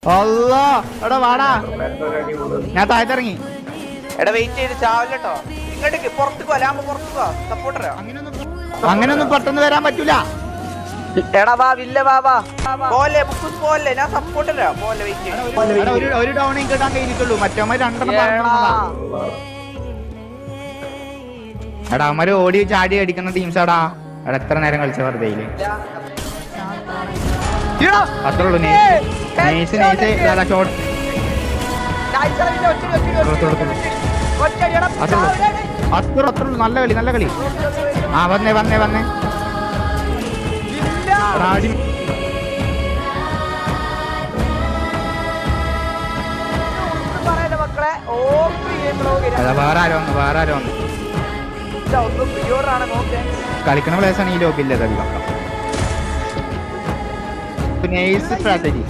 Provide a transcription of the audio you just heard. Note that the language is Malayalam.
അല്ലാ എടാ വാടാ, ഞാൻ താഴത്തിറങ്ങി. എടാ വെയിറ്റ് ചെയ്ത് ചാവല്ലോ. ഇങ്ങോട്ടേക്ക് പുറത്തേക്കോ, ലാമ്പ് പുറത്തേക്കോ, സപ്പോർട്ടറാ. അങ്ങനൊന്നും പെട്ടെന്ന് വരാൻ പറ്റൂല. എടാ വാ, വില്ല വാ വാ പോലെ, ബുക്കൂസ് പോലെ, ഞാൻ സപ്പോർട്ടറാ. പോലെ വെയിറ്റ് ചെയ്ത് ഒരു ഡൗൺ കിട്ടാൻ കഴിഞ്ഞിട്ടുള്ളൂ. മറ്റവന്മാർ രണ്ടെണ്ണം പറഞ്ഞതാ. എടാ അവന്മാര് ഓടി ചാടി അടിക്കുന്ന ടീംസാടാ. എടാ എത്ര നേരം കളിച്ച വെറുതെ അത്രേ ഉള്ളൂ. Nice shot. അത്രേ ഉള്ളൂ. നല്ല കളി, നല്ല കളി. ആ വന്നേ വന്നേ വന്നേ. വേറെ ആരോ വന്നു. കളിക്കണ പ്ലേസാണ് ഈ ലോബില്ലത് അധികം. Nice strategy.